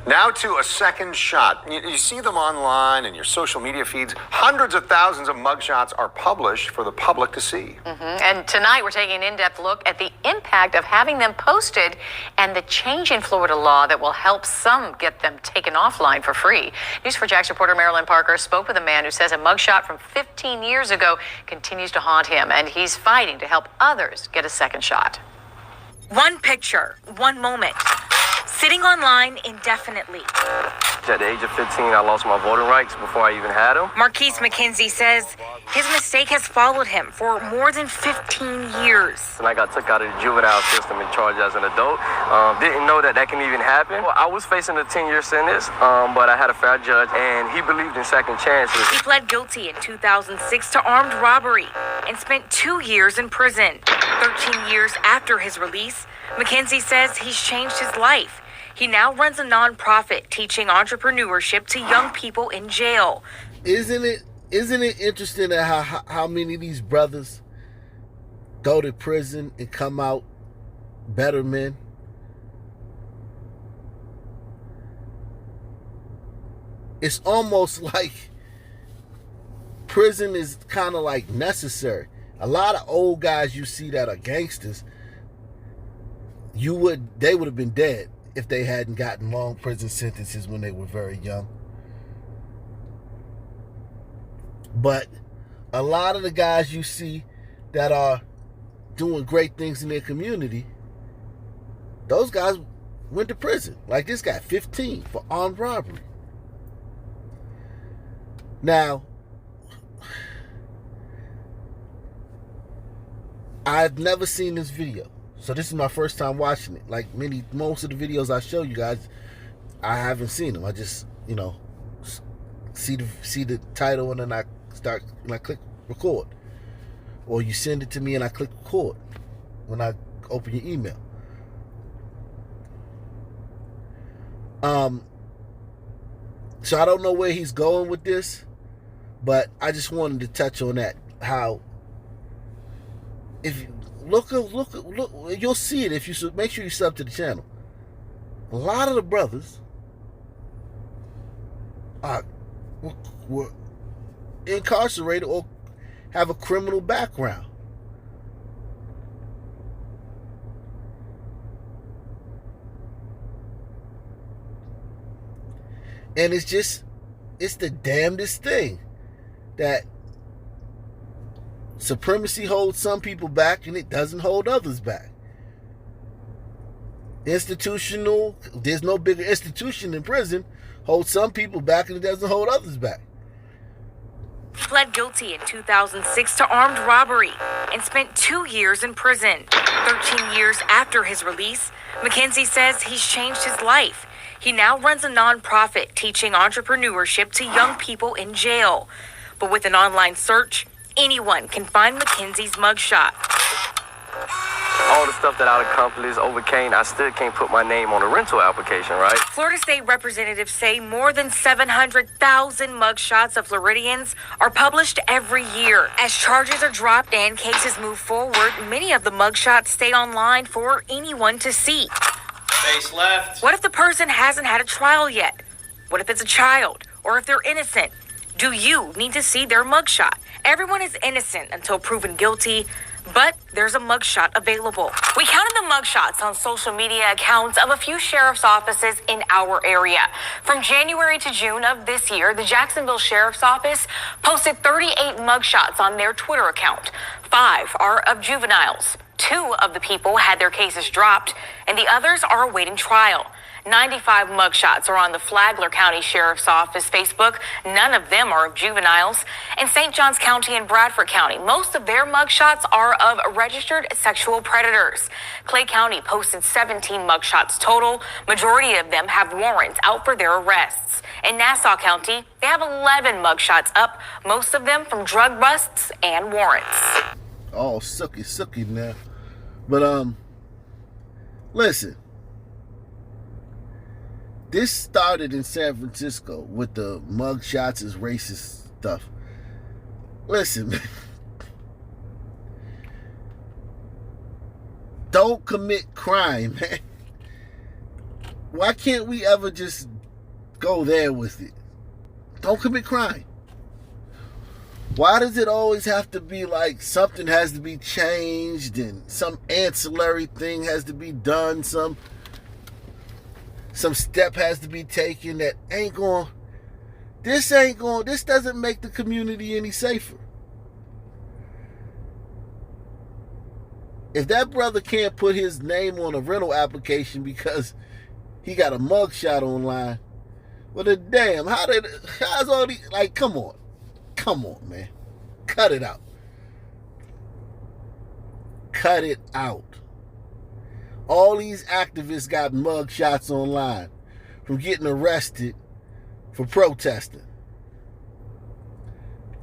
Now to a second shot. You see them online and your social media feeds. Hundreds of thousands of mugshots are published for the public to see. And tonight we're taking an in-depth look at the impact of having them posted and the change in Florida law that will help some get them taken offline for free. News4Jax reporter Marilyn Parker spoke with a man who says a mugshot from 15 years ago continues to haunt him, and he's fighting to help others get a second shot. One picture, one moment. Sitting online indefinitely. At the age of 15, I lost my voting rights before I even had them. Marquise McKenzie says his mistake has followed him for more than 15 years. And I got took out of the juvenile system and charged as an adult. Didn't know that can even happen. Well, I was facing a 10-year sentence, but I had a fair judge, and he believed in second chances. He pled guilty in 2006 to armed robbery and spent 2 years in prison. 13 years after his release, McKenzie says he's changed his life. He now runs a nonprofit teaching entrepreneurship to young people in jail. Isn't it interesting at how many of these brothers go to prison and come out better men? It's almost like prison is kind of like necessary. A lot of old guys you see that are gangsters, they would have been dead if they hadn't gotten long prison sentences when they were very young. But a lot of the guys you see that are doing great things in their community, those guys went to prison. Like this guy, 15 for armed robbery. Now, I've never seen this video. So this is my first time watching it. Like most of the videos I show you guys, I haven't seen them. I just, see the title and then I click record. Or you send it to me and I click record when I open your email. So I don't know where he's going with this, but I just wanted to touch on that. How if look, you'll see it if you make sure you sub to the channel. A lot of the brothers were incarcerated or have a criminal background. And it's the damnedest thing that supremacy holds some people back and it doesn't hold others back. There's no bigger institution than prison, holds some people back and it doesn't hold others back. He pled guilty in 2006 to armed robbery and spent 2 years in prison. 13 years after his release, McKenzie says he's changed his life. He now runs a nonprofit teaching entrepreneurship to young people in jail. But with an online search, anyone can find McKenzie's mugshot. All the stuff that I accomplished, overcame, I still can't put my name on a rental application, right? Florida state representatives say more than 700,000 mugshots of Floridians are published every year. As charges are dropped and cases move forward, many of the mugshots stay online for anyone to see. Face left. What if the person hasn't had a trial yet? What if it's a child? Or if they're innocent? Do you need to see their mugshot? Everyone is innocent until proven guilty, but there's a mugshot available. We counted the mugshots on social media accounts of a few sheriff's offices in our area. From January to June of this year, the Jacksonville Sheriff's Office posted 38 mugshots on their Twitter account. 5 are of juveniles. 2 of the people had their cases dropped, and the others are awaiting trial. 95 mugshots are on the Flagler County Sheriff's Office Facebook. None of them are of juveniles. In St. Johns County and Bradford County, most of their mugshots are of registered sexual predators. Clay County posted 17 mugshots total. Majority of them have warrants out for their arrests. In Nassau County, they have 11 mugshots up, most of them from drug busts and warrants. Oh, sucky now. But, listen. This started in San Francisco with the mugshots as racist stuff. Listen, man. Don't commit crime, man. Why can't we ever just go there with it? Don't commit crime. Why does it always have to be like something has to be changed and some ancillary thing has to be done, some step has to be taken that ain't going, this doesn't make the community any safer. If that brother can't put his name on a rental application because he got a mugshot online, well, the damn, how's all these, like, come on, man. Cut it out. Cut it out. All these activists got mugshots online from getting arrested for protesting.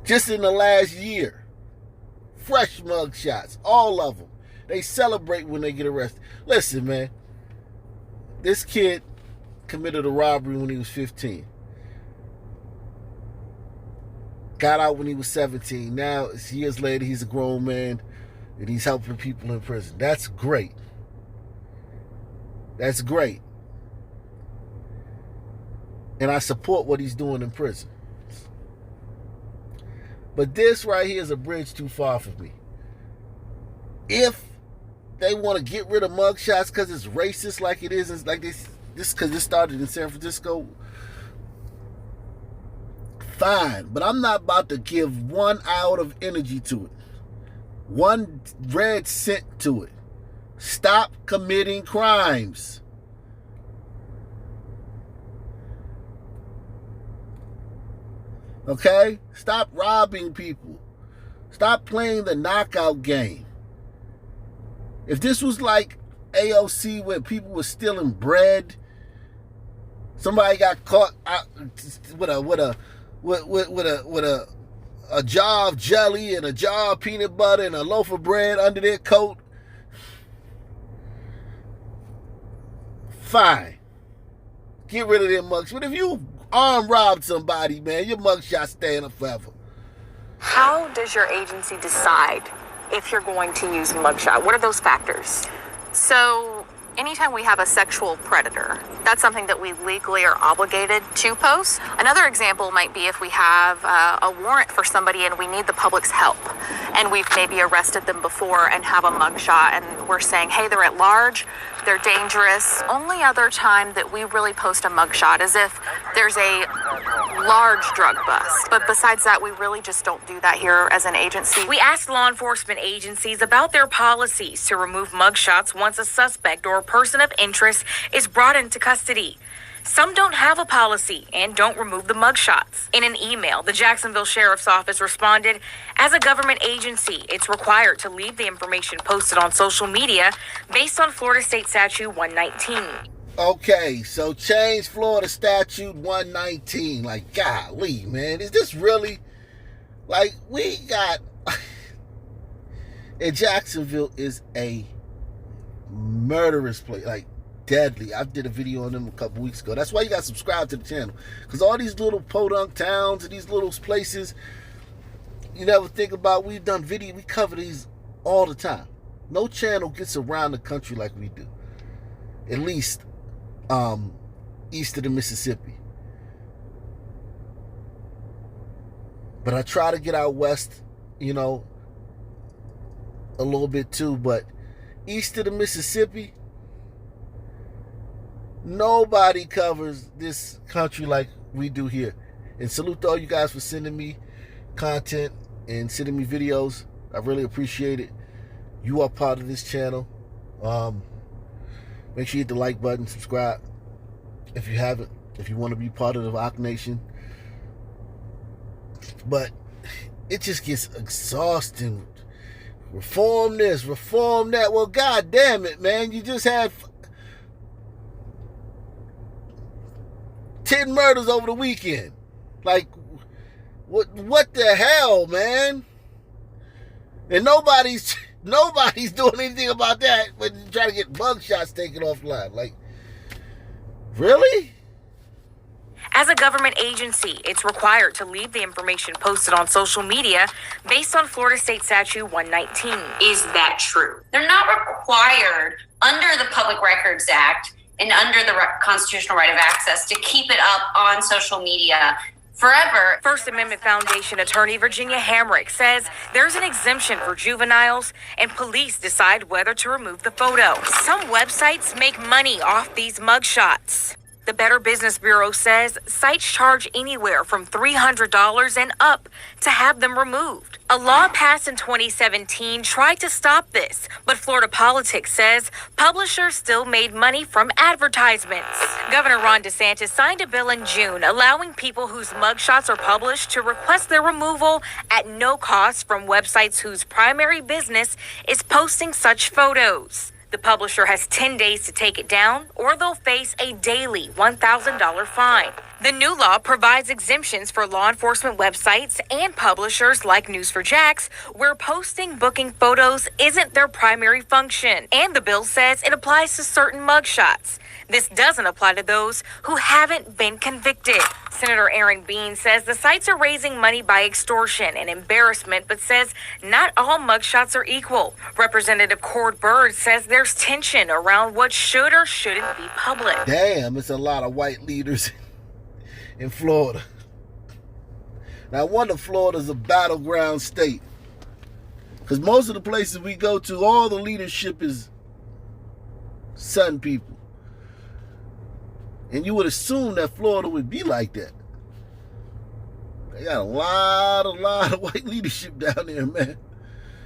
Just in the last year. Fresh mugshots, all of them. They celebrate when they get arrested. Listen, man. This kid committed a robbery when he was 15. Got out when he was 17. Now, years later, he's a grown man and he's helping people in prison. That's great. That's great. And I support what he's doing in prison. But this right here is a bridge too far for me. If they want to get rid of mugshots because it's racist like it is, it's like this because this started in San Francisco, fine. But I'm not about to give 1 hour of energy to it. 1 red cent to it. Stop committing crimes. Okay? Stop robbing people. Stop playing the knockout game. If this was like AOC where people were stealing bread, somebody got caught out with a jar of jelly and a jar of peanut butter and a loaf of bread under their coat, fine. Get rid of their mugs. But if you arm robbed somebody, man, your mugshot's staying up forever. How does your agency decide if you're going to use mugshot? What are those factors? So anytime we have a sexual predator, that's something that we legally are obligated to post. Another example might be if we have a warrant for somebody and we need the public's help, and we've maybe arrested them before and have a mugshot, and we're saying, hey, they're at large, they're dangerous. Only other time that we really post a mugshot is if there's a large drug bust. But besides that, we really just don't do that here as an agency. We asked law enforcement agencies about their policies to remove mugshots once a suspect or a person of interest is brought into custody. Some don't have a policy and don't remove the mugshots. In an email, the Jacksonville Sheriff's Office responded, as a government agency, it's required to leave the information posted on social media based on Florida State Statute 119. Okay, so change Florida Statute 119. Like, golly, man, is this really, like, we got, and Jacksonville is a murderous place, like, deadly. I did a video on them a couple weeks ago. That's why you got to subscribe to the channel, because all these little podunk towns and these little places you never think about, we've done video, we cover these all the time. No channel gets around the country like we do, at least east of the Mississippi. But I try to get out west, you know, a little bit too, but east of the Mississippi, nobody covers this country like we do here. And salute to all you guys for sending me content and sending me videos. I really appreciate it. You are part of this channel. Make sure you hit the like button, subscribe if you haven't, if you want to be part of the Ock Nation. But it just gets exhausting. Reform this, reform that. Well, god damn it, man. You just had 10 murders over the weekend. Like, what the hell, man? And nobody's doing anything about that, but trying to get mugshots taken offline. Like, really? As a government agency, it's required to leave the information posted on social media based on Florida State Statute 119. Is that true? They're not required under the Public Records Act and under the constitutional right of access to keep it up on social media forever. First Amendment Foundation attorney Virginia Hamrick says there's an exemption for juveniles and police decide whether to remove the photo. Some websites make money off these mugshots. The Better Business Bureau says sites charge anywhere from $300 and up to have them removed. A law passed in 2017 tried to stop this, but Florida politics says publishers still made money from advertisements. Governor Ron DeSantis signed a bill in June allowing people whose mugshots are published to request their removal at no cost from websites whose primary business is posting such photos. The publisher has 10 days to take it down, or they'll face a daily $1,000 fine. The new law provides exemptions for law enforcement websites and publishers like News4Jax, where posting booking photos isn't their primary function. And the bill says it applies to certain mugshots. This doesn't apply to those who haven't been convicted. Senator Aaron Bean says the sites are raising money by extortion and embarrassment, but says not all mugshots are equal. Representative Cord Bird says there's tension around what should or shouldn't be public. Damn, it's a lot of white leaders in Florida. Now, I wonder if Florida's a battleground state. Because most of the places we go to, all the leadership is Southern people. And you would assume that Florida would be like that. They got a lot of white leadership down there, man.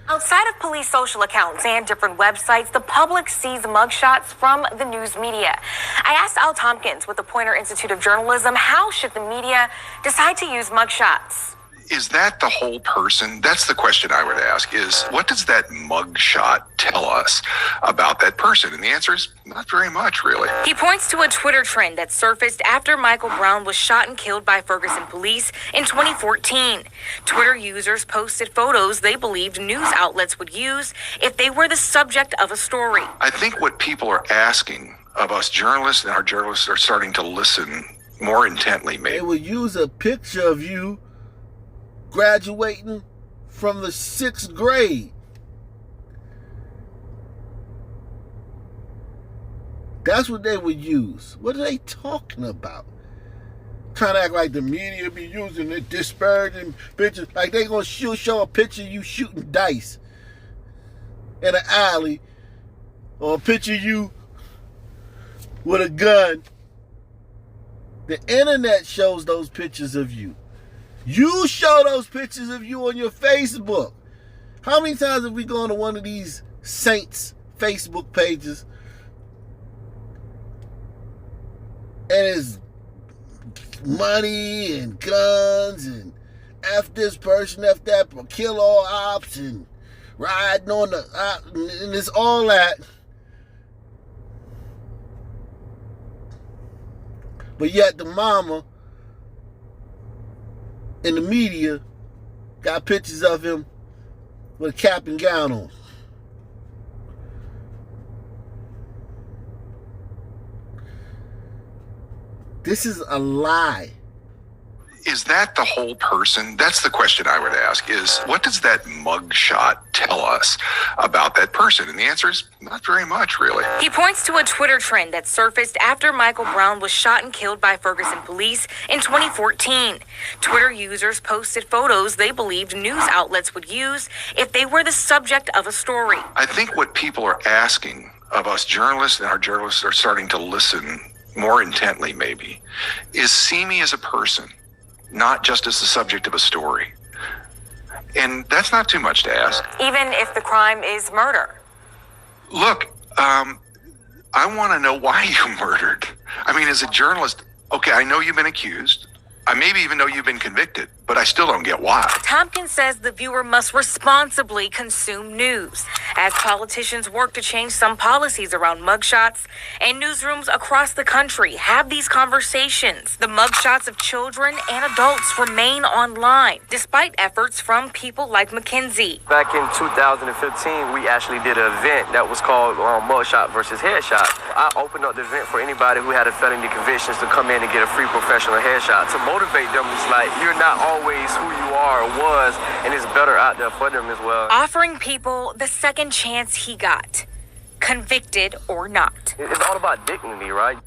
Outside of police social accounts and different websites, the public sees mugshots from the news media. I asked Al Tompkins with the Poynter Institute of Journalism, how should the media decide to use mugshots? Is that the whole person? That's the question I would ask, is what does that mugshot tell us about that person? And the answer is not very much, really. He points to a Twitter trend that surfaced after Michael Brown was shot and killed by Ferguson police in 2014. Twitter users posted photos they believed news outlets would use if they were the subject of a story. I think what people are asking of us journalists, and our journalists are starting to listen more intently, maybe. They would use a picture of you graduating from the 6th grade. That's what they would use. What are they talking about? Trying to act like the media be using the disparaging pictures. Like they gonna show a picture of you shooting dice in an alley, or a picture of you with a gun. The internet shows those pictures of you. You show those pictures of you on your Facebook. How many times have we gone to one of these saints' Facebook pages and it's money and guns and F this person, F that, kill all ops and riding on the, and it's all that. But yet the mama in the media got pictures of him with a cap and gown on. This is a lie. Is that the whole person? That's the question I would ask, is what does that mugshot tell us about that person? And the answer is not very much, really. He points to a Twitter trend that surfaced after Michael Brown was shot and killed by Ferguson police in 2014. Twitter users posted photos they believed news outlets would use if they were the subject of a story. I think what people are asking of us journalists, and our journalists are starting to listen more intently, maybe, is see me as a person, not just as the subject of a story. And that's not too much to ask. Even if the crime is murder. Look, I want to know why you murdered. I mean, as a journalist, okay, I know you've been accused. I maybe even know you've been convicted, but I still don't get why. Tompkins says the viewer must responsibly consume news. As politicians work to change some policies around mugshots, and newsrooms across the country have these conversations, the mugshots of children and adults remain online, despite efforts from people like McKinsey. Back in 2015, we actually did an event that was called Mugshot versus Headshot. I opened up the event for anybody who had a felony convictions to come in and get a free professional headshot. To motivate them, it's like you're not always who you are or was, and it's better out there for them as well. Offering people the second chance he got. convicted or not. It's all about dignity, right?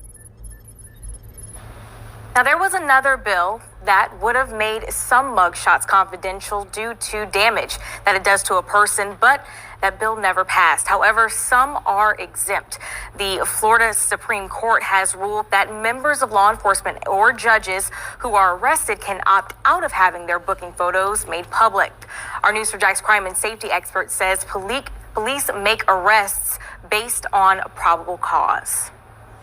Now, there was another bill that would have made some mugshots confidential due to damage that it does to a person, but that bill never passed. However, some are exempt. The Florida Supreme Court has ruled that members of law enforcement or judges who are arrested can opt out of having their booking photos made public. Our News for Jax crime and safety expert says police make arrests based on probable cause.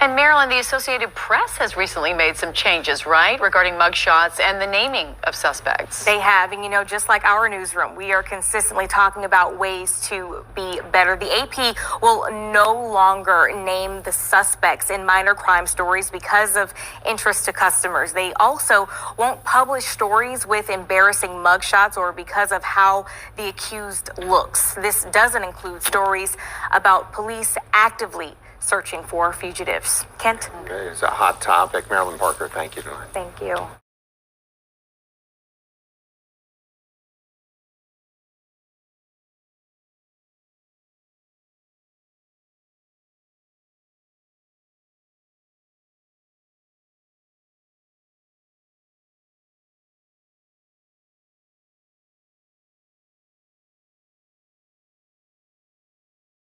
And Marilyn, the Associated Press has recently made some changes, right, regarding mugshots and the naming of suspects. They have, and just like our newsroom, we are consistently talking about ways to be better. The AP will no longer name the suspects in minor crime stories because of interest to customers. They also won't publish stories with embarrassing mugshots or because of how the accused looks. This doesn't include stories about police actively searching for fugitives. Kent? Okay, it's a hot topic. Marilyn Parker, thank you tonight. Thank you.